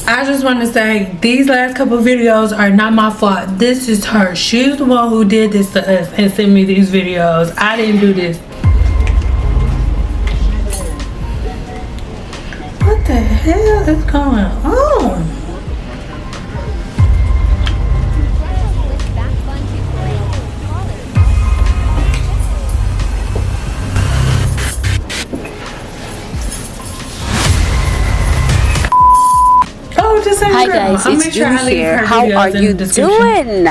I just want to say these last couple videos are not my fault. This is her. She's the one who did this to us and sent me these videos. I didn't do this. What the hell is going on? Hi guys, it's Julie here. How are you doing?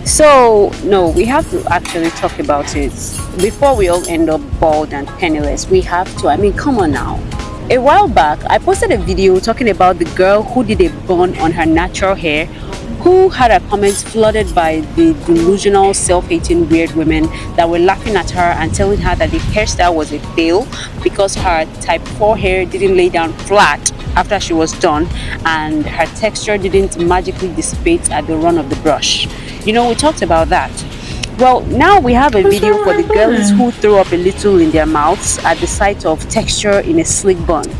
So, no, we have to actually talk about it. Before we all end up bald and penniless, we have to, I mean, come on now. A while back, I posted a video talking about the girl who did a bun on her natural hair, who had her comments flooded by the delusional, self-hating weird women that were laughing at her and telling her that the hairstyle was a fail because her type 4 hair didn't lay down flat after she was done and her texture didn't magically dissipate at the run of the brush. You know, we talked about that. Well, now we have a video for the girls who threw up a little in their mouths at the sight of texture in a slick bun.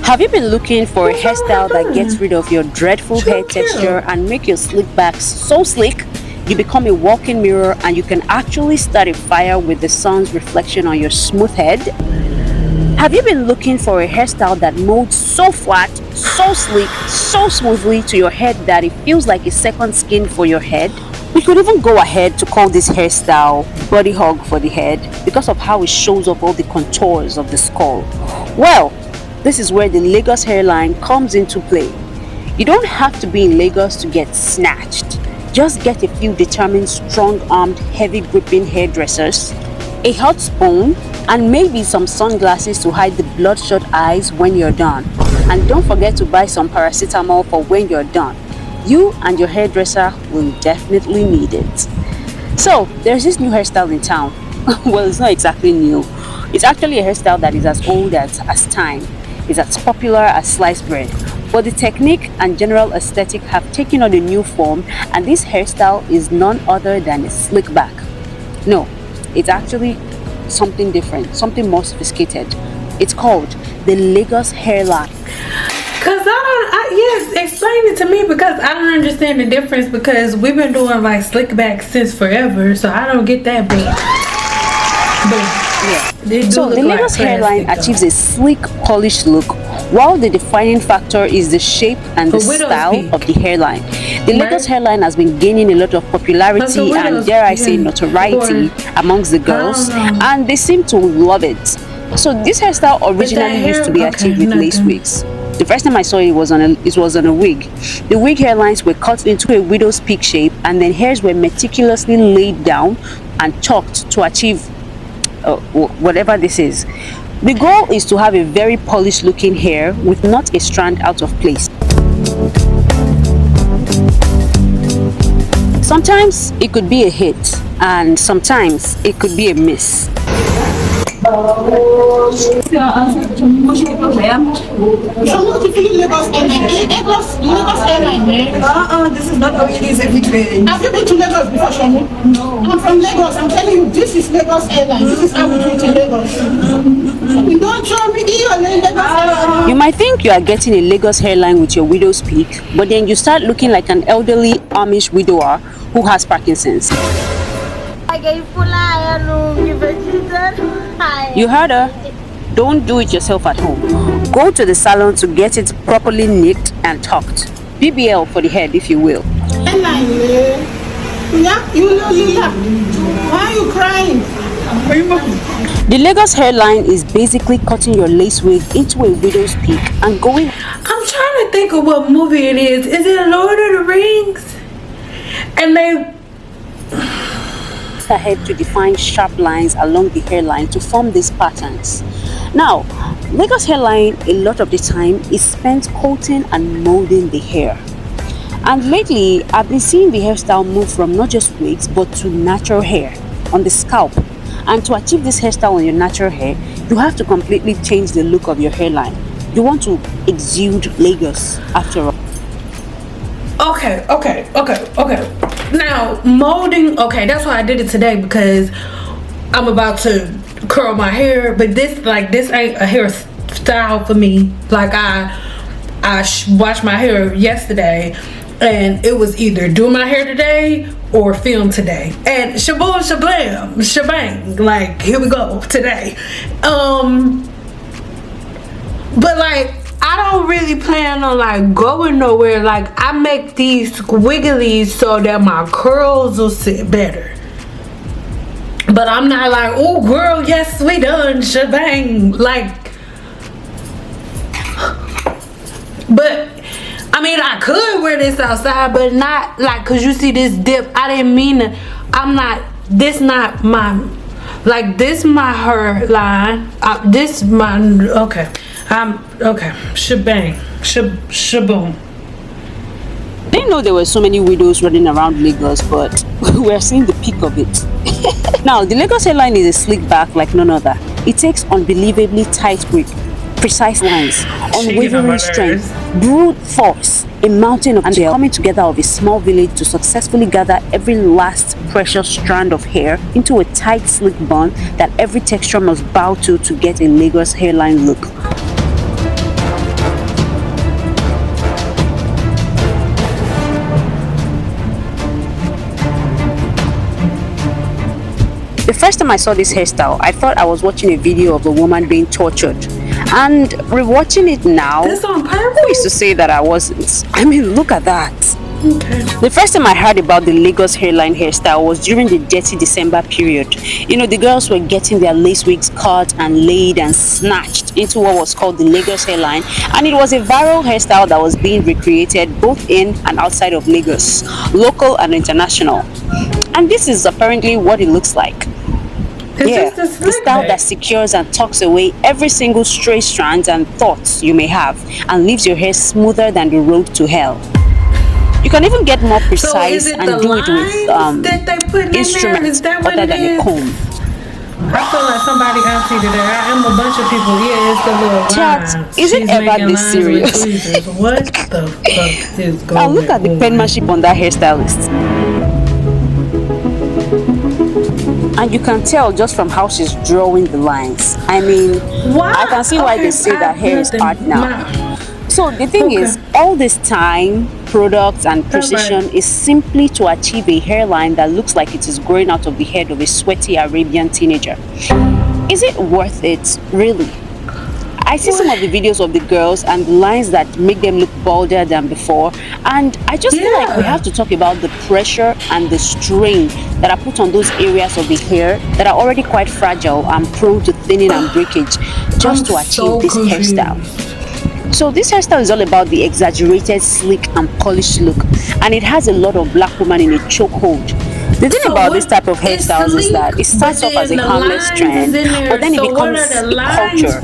Have you been looking for a hairstyle that gets rid of your dreadful hair texture and make your slick backs so slick you become a walking mirror and you can actually start a fire with the sun's reflection on your smooth head? Have you been looking for a hairstyle that molds so flat, so sleek, so smoothly to your head that it feels like a second skin for your head? We could even go ahead to call this hairstyle body hug for the head because of how it shows off all the contours of the skull. Well, this is where the Lagos hairline comes into play. You don't have to be in Lagos to get snatched. Just get a few determined, strong-armed, heavy-gripping hairdressers, a hot spoon, and maybe some sunglasses to hide the bloodshot eyes when you're done. And don't forget to buy some paracetamol for when you're done. You and your hairdresser will definitely need it. So, there's this new hairstyle in town. Well, it's not exactly new. It's actually a hairstyle that is as old as time. It's as popular as sliced bread. But the technique and general aesthetic have taken on a new form, and this hairstyle is none other than a slick back. No, it's actually something different, something more sophisticated. It's called the Lagos hairline. Cause yes, explain it to me because I don't understand the difference because we've been doing like slick back since forever, so I don't get that bit. Yeah. So the Lagos hairline achieves a sleek, polished look, while the defining factor is the shape and the style of the hairline. The Lagos hairline has been gaining a lot of popularity and, dare I say, notoriety amongst the girls, and they seem to love it. So this hairstyle originally used to be achieved with lace wigs. The first time I saw it was on a wig. The wig hairlines were cut into a widow's peak shape, and then hairs were meticulously laid down and tucked to achieve whatever this is. The goal is to have a very polished looking hair with not a strand out of place. Sometimes it could be a hit and sometimes it could be a miss. This is not how it is every day. Have you been to Lagos before, Shamu? No. I'm from Lagos. I'm telling you, this is Lagos Airline. This is how we do it in Lagos. You don't show me your Lagos Airline. You might think you are getting a Lagos hairline with your widow's peak, but then you start looking like an elderly Amish widower who has Parkinson's. You heard her. Don't do it yourself at home. Go to the salon to get it properly nicked and tucked. BBL for the head, if you will. Why are you crying? The Lagos hairline is basically cutting your lace wig into a widow's peak and going... I'm trying to think of what movie it is. Is it Lord of the Rings? And they... ahead to define sharp lines along the hairline to form these patterns. Now, Lagos hairline a lot of the time is spent coating and molding the hair. And lately, I've been seeing the hairstyle move from not just wigs but to natural hair on the scalp. And to achieve this hairstyle on your natural hair, you have to completely change the look of your hairline. You want to exude Lagos after all. Okay. Now, molding, okay, that's why I did it today because I'm about to curl my hair, but this ain't a hairstyle for me. Like I I washed my hair yesterday, and it was either do my hair today or film today. And shaboom, shablam, shabang. Like, here we go, today. But like, I don't really plan on like going nowhere. Like, I make these squigglies so that my curls will sit better. But I'm not like, oh girl, yes, we done, shebang. Like, but I mean, I could wear this outside, but not like, cause you see this dip. I didn't mean to. I'm not. This not my. Like, this my hairline. This my. Okay. Okay. Shebang. Shaboom. I didn't know there were so many widows running around Lagos, but we're seeing the peak of it. Now, the Lagos hairline is a slick back like none other. It takes unbelievably tight grip, precise lines, unwavering strength, brute force, a mountain of, and the coming together of a small village to successfully gather every last precious strand of hair into a tight, slick bun that every texture must bow to get a Lagos hairline look. The first time I saw this hairstyle, I thought I was watching a video of a woman being tortured. And rewatching it now, This on purpose? who is to say that I wasn't? I mean, look at that. Okay. The first time I heard about the Lagos hairline hairstyle was during the dirty December period. You know, the girls were getting their lace wigs cut and laid and snatched into what was called the Lagos hairline, and it was a viral hairstyle that was being recreated both in and outside of Lagos, local and international. And this is apparently what it looks like. It's just a the slick style back. that secures and tucks away every single stray strand and thoughts you may have and leaves your hair smoother than the road to hell. You can even get more So precise is it and the do it lines with that they put in there? instruments Is that what other it than is? a comb. I feel like somebody auntie today. I am a bunch of people. Yeah, it's the little Chat, lines. is it She's ever making this lines with serious? tweezers. What the fuck is going on? Now look at the penmanship on that hairstylist. And you can tell just from how she's drawing the lines. I mean, Why? I can see why Okay, they say that hair is art now. Nah. So the thing is, all this time, products and precision is simply to achieve a hairline that looks like it is growing out of the head of a sweaty Arabian teenager. Is it worth it, really? I see some of the videos of the girls and the lines that make them look bolder than before, and I just feel like we have to talk about the pressure and the strain that are put on those areas of the hair that are already quite fragile and prone to thinning and breakage just to achieve this hairstyle. So this hairstyle is all about the exaggerated, sleek and polished look, and it has a lot of black women in a chokehold. The thing about this type of hairstyles is that it starts off as a harmless trend, but then it becomes a culture.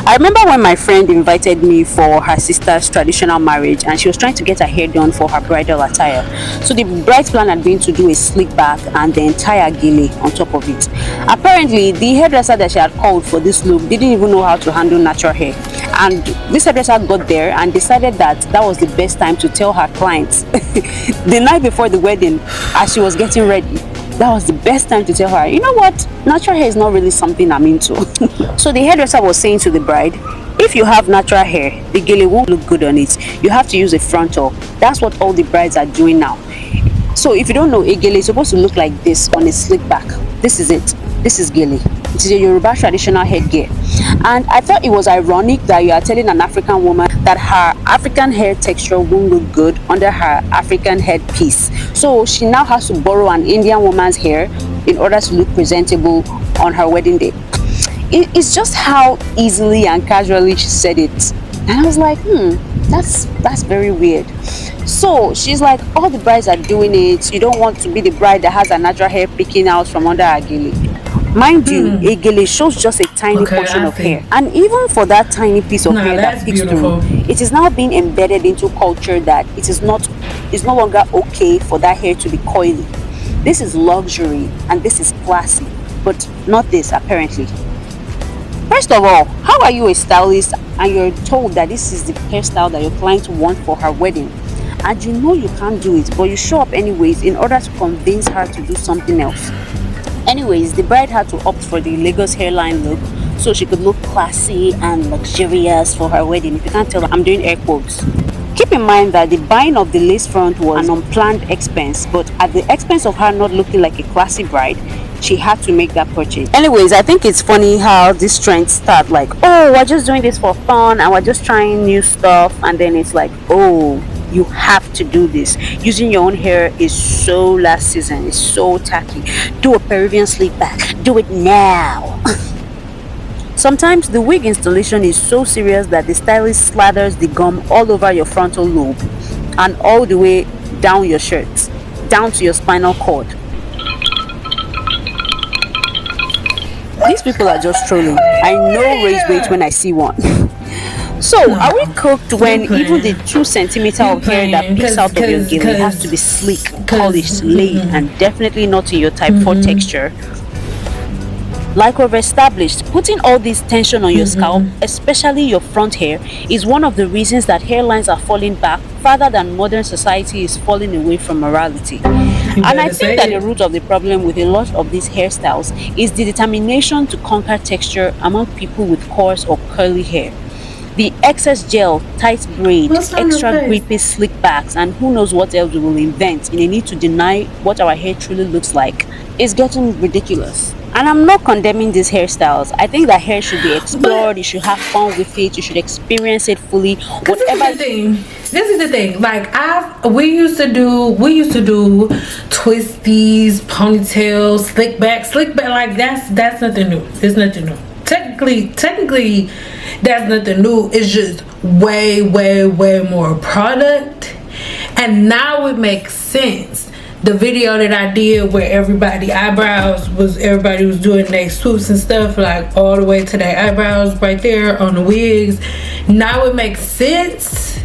I remember when my friend invited me for her sister's traditional marriage, and she was trying to get her hair done for her bridal attire. So the bride's plan had been to do a slick back and the entire gele on top of it. Apparently, the hairdresser that she had called for this look didn't even know how to handle natural hair. And this hairdresser got there and decided that that was the best time to tell her clients the night before the wedding, as she was getting ready, that was the best time to tell her, you know what, natural hair is not really something I'm into. So the hairdresser was saying to the bride, if you have natural hair, the gele won't look good on it. You have to use a frontal. That's what all the brides are doing now. So if you don't know, a gele is supposed to look like this on a slick back. This is it. This is gele. It is a Yoruba traditional headgear. And I thought it was ironic that you are telling an African woman that her African hair texture won't look good under her African headpiece. So she now has to borrow an Indian woman's hair in order to look presentable on her wedding day. It's just how easily and casually she said it. And I was like, that's very weird. So she's like, all the brides are doing it. You don't want to be the bride that has her natural hair peeking out from under her gele. Mind you, a gele shows just a tiny portion of hair, and even for that tiny piece of hair that peeks through, it is now being embedded into culture that it's no longer okay for that hair to be coily. This is luxury and this is classy, but not this apparently. First of all, how are you a stylist and you're told that this is the hairstyle that your client wants for her wedding, and you know you can't do it, but you show up anyways in order to convince her to do something else? Anyways, the bride had to opt for the Lagos hairline look so she could look classy and luxurious for her wedding. If you can't tell, I'm doing air quotes. Keep in mind that the buying of the lace front was an unplanned expense, but at the expense of her not looking like a classy bride, she had to make that purchase. Anyways, I think it's funny how these trends start like, oh, we're just doing this for fun and we're just trying new stuff, and then it's like, oh, you have to do this. Using your own hair is so last season, it's so tacky. Do a Peruvian slick back, do it now. Sometimes the wig installation is so serious that the stylist slathers the gum all over your frontal lobe and all the way down your shirt, down to your spinal cord. These people are just trolling. I know raise weight when I see one. So, are we cooked when even the 2 centimeter of hair that peeks out of your gilly has to be sleek, polished, laid, and definitely not in your type 4 texture? Like we've established, putting all this tension on your scalp, especially your front hair, is one of the reasons that hairlines are falling back farther than modern society is falling away from morality. And I think that the root of the problem with a lot of these hairstyles is the determination to conquer texture among people with coarse or curly hair. The excess gel, tight braids, extra grippy slick backs, and who knows what else we will invent in a need to deny what our hair truly looks like is getting ridiculous. And I'm not condemning these hairstyles. I think that hair should be explored, you should have fun with it, you should experience it fully. Whatever. This is the thing. Like we used to do twisties, ponytails, slick back. Like that's nothing new. It's nothing new. Technically, that's nothing new. It's just way more product. And now it makes sense. The video that I did where everybody was doing their swoops and stuff, like all the way to their eyebrows right there on the wigs. Now it makes sense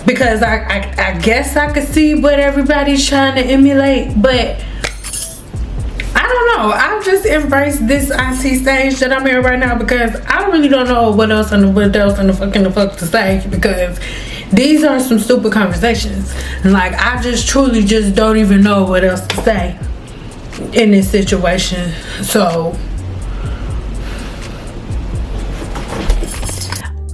because I guess I could see what everybody's trying to emulate, but I don't know. I've just embraced this auntie stage that I'm in right now because I really don't know what else in the fuck to say, because these are some stupid conversations. And like, I just truly just don't even know what else to say in this situation. So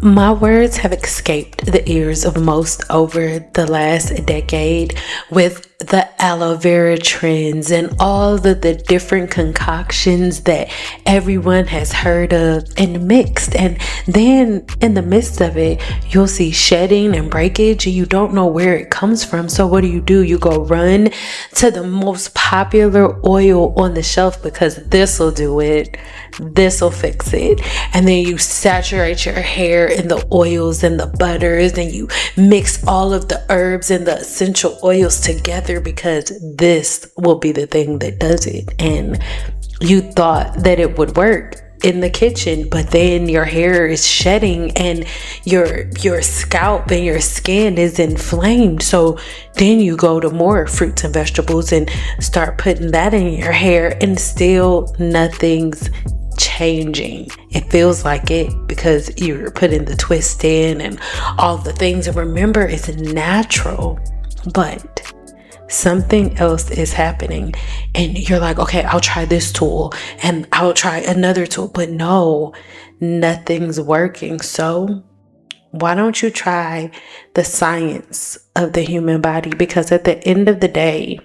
my words have escaped the ears of most over the last decade with the aloe vera trends and all the different concoctions that everyone has heard of and mixed. And then in the midst of it, you'll see shedding and breakage and you don't know where it comes from. So what do? You go run to the most popular oil on the shelf because this will do it. This will fix it. And then you saturate your hair in the oils and the butters and you mix all of the herbs and the essential oils together because this will be the thing that does it. And you thought that it would work in the kitchen, but then your hair is shedding and your scalp and your skin is inflamed. So then you go to more fruits and vegetables and start putting that in your hair and still nothing's changing. It feels like it because you're putting the twist in and all the things. And remember, it's natural, but something else is happening and you're like, okay, I'll try this tool and I'll try another tool, but no, nothing's working. So why don't you try the science of the human body? Because at the end of the day,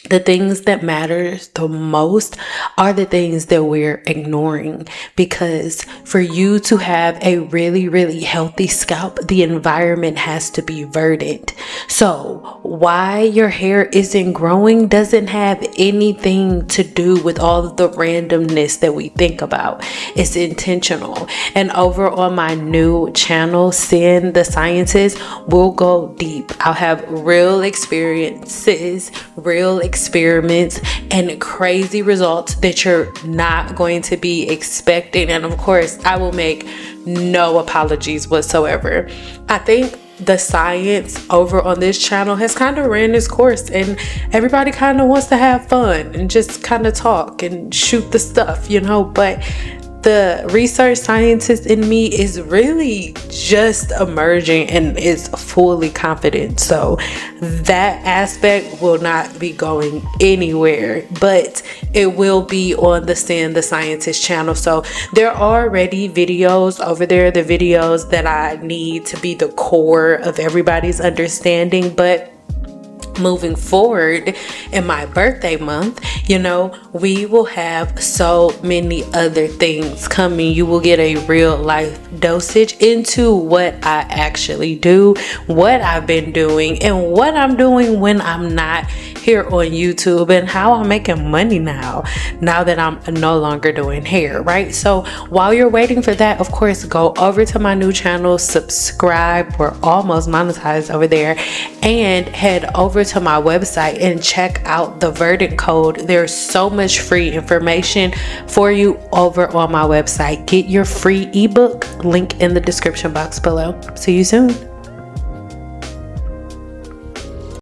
the things that matter the most are the things that we're ignoring, because for you to have a really healthy scalp, the environment has to be verdant. So why your hair isn't growing doesn't have anything to do with all of the randomness that we think about. It's intentional. And over on my new channel, Sin the Scientist, we'll go deep. I'll have real experiences, real experiments, and crazy results that you're not going to be expecting. And of course, I will make no apologies whatsoever. I think the science over on this channel has kind of ran its course and everybody kind of wants to have fun and just kind of talk and shoot the stuff, but the research scientist in me is really just emerging and is fully confident. So that aspect will not be going anywhere, but it will be on the Stand the Scientist channel. So there are already videos over there, the videos that I need to be the core of everybody's understanding. But moving forward in my birthday month, you know, we will have so many other things coming. You will get a real life dosage into what I actually do, what I've been doing, and what I'm doing when I'm not here on YouTube, and how I'm making money now that I'm no longer doing hair, right? So while you're waiting for that, of course, go over to my new channel, subscribe. We're almost monetized over there, and head over to my website and check out the verdict code. There's so much free information for you over on my website. Get your free ebook, link in the description box below. See you soon.